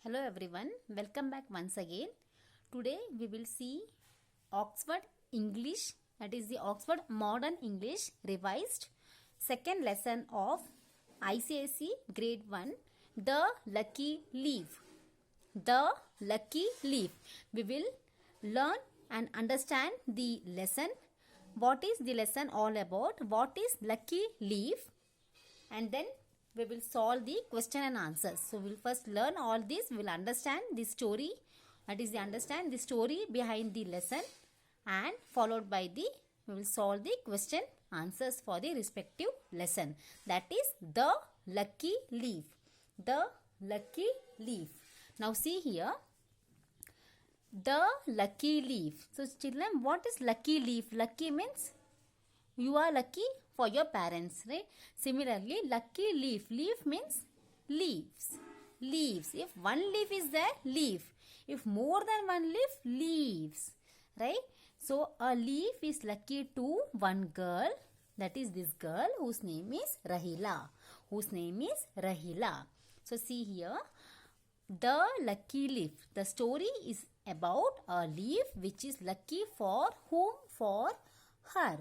Hello everyone, welcome back once again. Today we will see Oxford English, that is the Oxford Modern English revised second lesson of Icse grade 1, The Lucky Leaf. The Lucky Leaf. We will learn and understand the lesson. What is the lesson all about? What is lucky leaf? And then we will solve the question and answers. So we will first learn all this. We will understand the story. That is, understand the story behind the lesson, and followed by we will solve the question answers for the respective lesson. That is the lucky leaf. The lucky leaf. Now see here. The lucky leaf. So children, what is lucky leaf? Lucky means you are lucky for your parents, right? Similarly, lucky leaf. Leaf means leaves. Leaves. If one leaf is there, leaf. If more than one leaf, leaves. Right? So, a leaf is lucky to one girl. That is this girl whose name is Rahila. Whose name is Rahila. So, see here. The lucky leaf. The story is about a leaf which is lucky for whom? For her.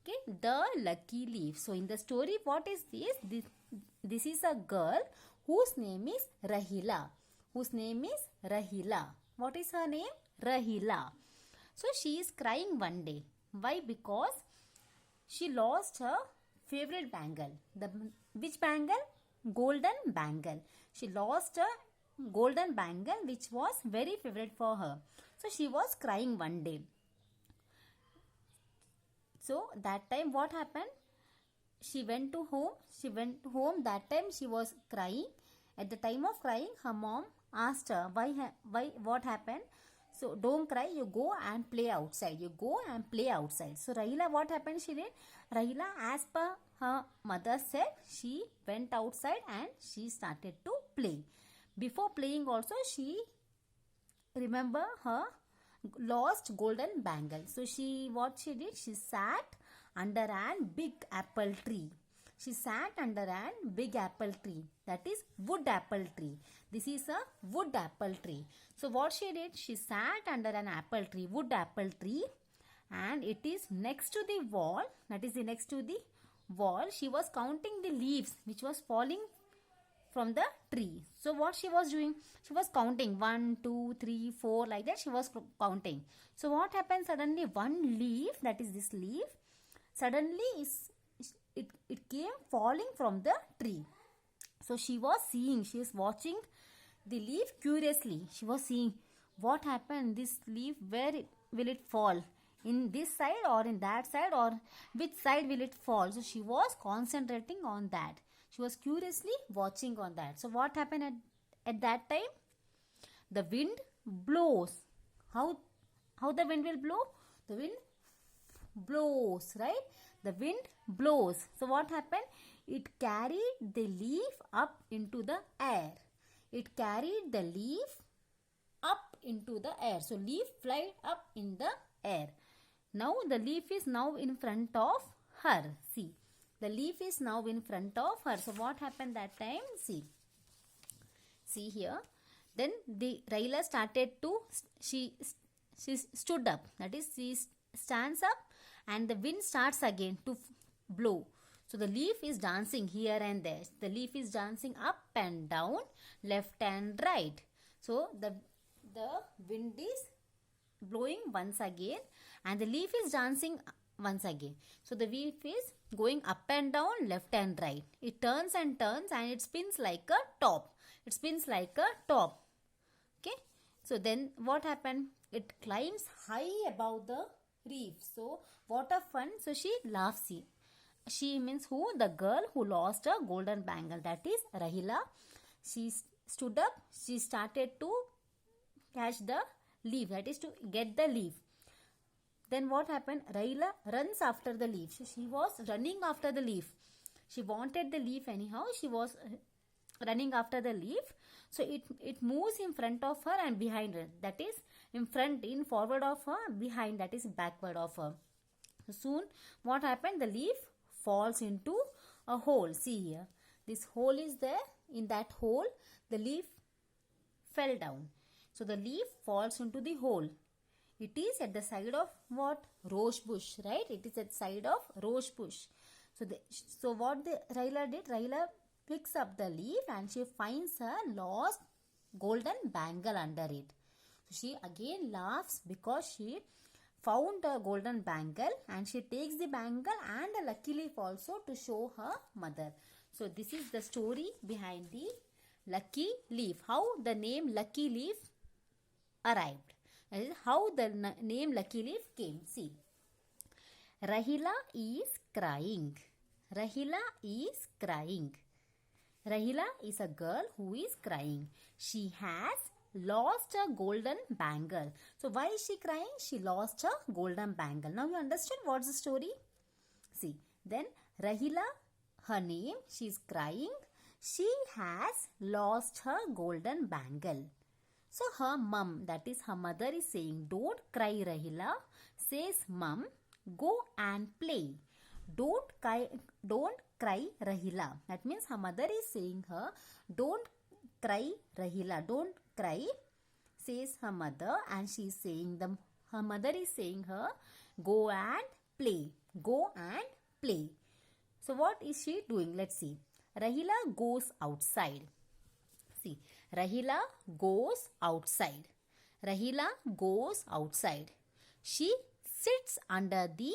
Okay, the lucky leaf. So in the story, what is this? This is a girl whose name is Rahila. Whose name is Rahila. What is her name? Rahila. So she is crying one day. Why? Because she lost her favorite bangle. Which bangle? Golden bangle. She lost a golden bangle which was very favorite for her. So she was crying one day. So that time what happened? She went to home. That time she was crying. At the time of crying, her mom asked her, what happened? So don't cry, you go and play outside. So Rahila, what happened she did? Rahila, as per her mother said, she went outside and she started to play. Before playing also, she remember her lost golden bangle. So what she did? She sat under an big apple tree. That is wood apple tree. This is a wood apple tree. So what she did? She sat under an apple tree, wood apple tree, and it is next to the wall. That is next to the wall. She was counting the leaves which was falling from the tree. So what she was doing? She was counting 1, 2, 3, 4, like that she was counting. So what happened? Suddenly one leaf, that is this leaf, suddenly it came falling from the tree. So she was watching the leaf curiously. She was seeing what happened, this leaf, where will it fall? In this side or in that side, or which side will it fall? So she was concentrating on that. She was curiously watching on that. So what happened at that time? The wind blows. How the wind will blow? The wind blows, right? The wind blows. So what happened? It carried the leaf up into the air. It carried the leaf up into the air. So leaf flied up in the air. Now the leaf is now in front of her. See. The leaf is now in front of her. So what happened that time? See here. Then the Rahila started to, she stood up. That is, she stands up and the wind starts again to blow. So the leaf is dancing here and there. The leaf is dancing up and down, left and right. So the wind is blowing once again and the leaf is dancing once again. So the leaf is going up and down, left and right. It turns and turns and it spins like a top. Okay. So then what happened? It climbs high above the reef. So what a fun. So she laughs. She means who? The girl who lost a golden bangle. That is Rahila. She stood up. She started to catch the leaf. That is to get the leaf. Then what happened? Rahila runs after the leaf. She was running after the leaf. She wanted the leaf anyhow. She was running after the leaf. So it moves in front of her and behind her. That is in forward of her, behind, that is backward of her. So soon what happened? The leaf falls into a hole. See here. This hole is there. In that hole, the leaf fell down. So the leaf falls into the hole. It is at the side of what? Rose bush, right? It is at the side of rose bush. So what the Rahila did? Rahila picks up the leaf and she finds her lost golden bangle under it. So she again laughs because she found a golden bangle, and she takes the bangle and a lucky leaf also to show her mother. So this is the story behind the lucky leaf. How the name lucky leaf arrived. That is how the name lucky leaf came. See. Rahila is crying. Rahila is crying. Rahila is a girl who is crying. She has lost a golden bangle. So why is she crying? She lost a golden bangle. Now you understand what's the story? See, then Rahila, her name, she is crying. She has lost her golden bangle. So her mum, that is her mother, is saying, don't cry Rahila. Says mum, go and play. Don't cry Rahila. That means her mother is saying her, don't cry Rahila, don't cry, says her mother, and she is saying her mother is saying her, go and play. Go and play. So what is she doing? Let's see. Rahila goes outside. See, Rahila goes outside. Rahila goes outside. She sits under the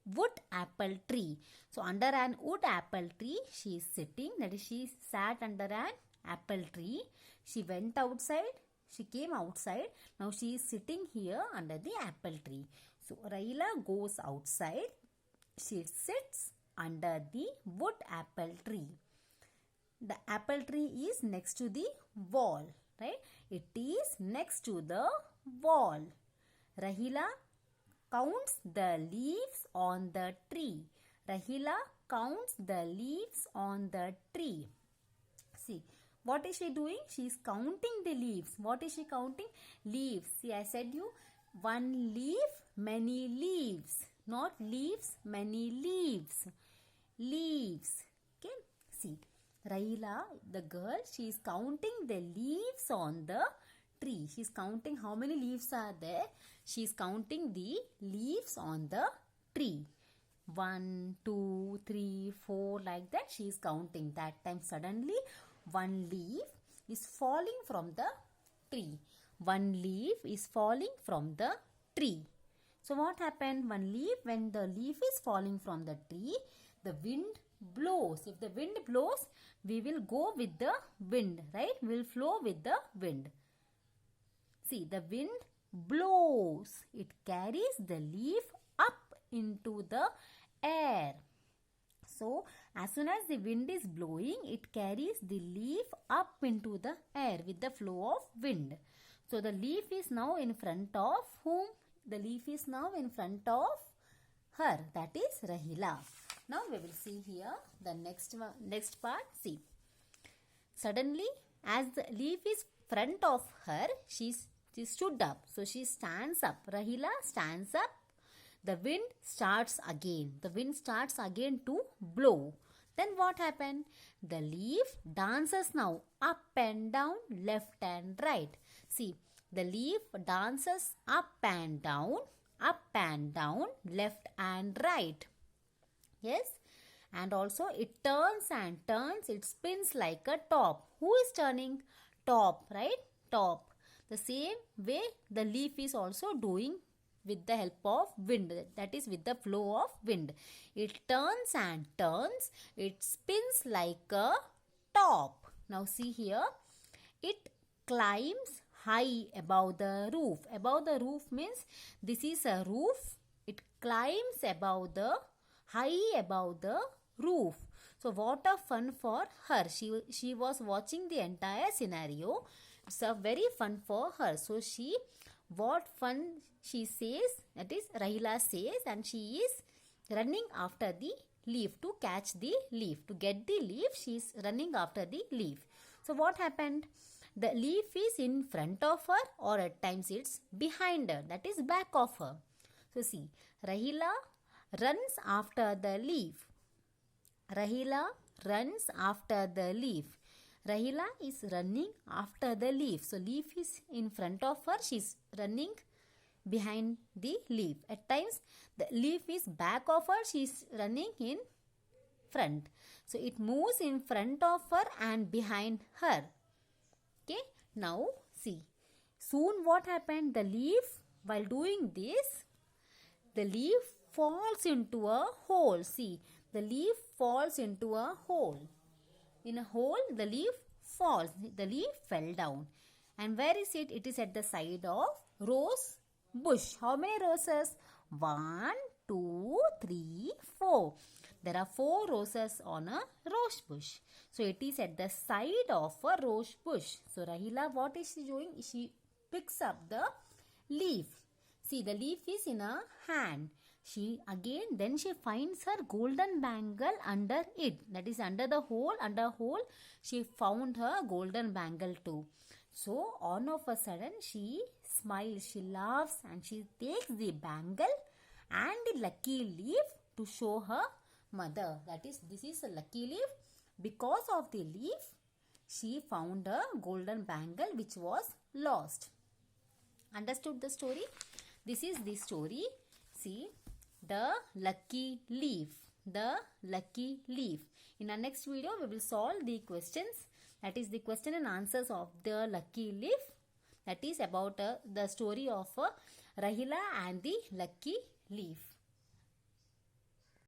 wood apple tree. So under an wood apple tree she is sitting. That is, she sat under an apple tree. She went outside. She came outside. Now she is sitting here under the apple tree. So Rahila goes outside. She sits under the wood apple tree. The apple tree is next to the wall, right? It is next to the wall. Rahila counts the leaves on the tree. Rahila counts the leaves on the tree. See, what is she doing? She is counting the leaves. What is she counting? Leaves. See, I said you, one leaf, many leaves. Not leaves, many leaves. Leaves. Okay. See, Rahila, the girl, she is counting the leaves on the tree. She is counting how many leaves are there. She is counting the leaves on the tree. 1, 2, 3, 4, like that she is counting. That time suddenly one leaf is falling from the tree. One leaf is falling from the tree. So what happened? When the leaf is falling from the tree, the wind blows. If the wind blows, we will go with the wind, right? We will flow with the wind. See, the wind blows. It carries the leaf up into the air. So, as soon as the wind is blowing, it carries the leaf up into the air with the flow of wind. So, the leaf is now in front of whom? The leaf is now in front of her. That is Rahila. Now, we will see here the next part. See, suddenly as the leaf is front of her, she stood up. So, she stands up. Rahila stands up. The wind starts again. The wind starts again to blow. Then what happened? The leaf dances now up and down, left and right. See, the leaf dances up and down, left and right. Yes. And also it turns and turns. It spins like a top. Who is turning? Top, right? Top. The same way the leaf is also doing with the help of wind, that is with the flow of wind. It turns and turns. It spins like a top. Now see here, it climbs high above the roof. Above the roof means this is a roof. It climbs high above the roof. So what a fun for her. She was watching the entire scenario. It's a very fun for her. So what fun she says, that is Rahila says, and she is running after the leaf to catch the leaf. To get the leaf, she is running after the leaf. So what happened? The leaf is in front of her, or at times it's behind her, that is back of her. So see, Rahila runs after the leaf. Rahila runs after the leaf. Rahila is running after the leaf. So leaf is in front of her. She is running behind the leaf. At times the leaf is back of her. She is running in front. So it moves in front of her and behind her. Okay. Now see. Soon what happened? The leaf, while doing this, the leaf falls into a hole. See, the leaf falls into a hole. In a hole, the leaf falls. The leaf fell down. And where is it? It is at the side of rose bush. How many roses? 1, 2, 3, 4. There are 4 roses on a rose bush. So it is at the side of a rose bush. So Rahila, what is she doing? She picks up the leaf. See, the leaf is in her hand. Then she finds her golden bangle under it. That is under the hole. Under hole, she found her golden bangle too. So, all of a sudden, she smiles, she laughs, and she takes the bangle and the lucky leaf to show her mother. That is, this is a lucky leaf. Because of the leaf, she found a golden bangle which was lost. Understood the story? This is the story. See, the lucky leaf. The lucky leaf. In our next video, we will solve the questions. That is the question and answers of the lucky leaf. That is about the story of Rahila and the lucky leaf.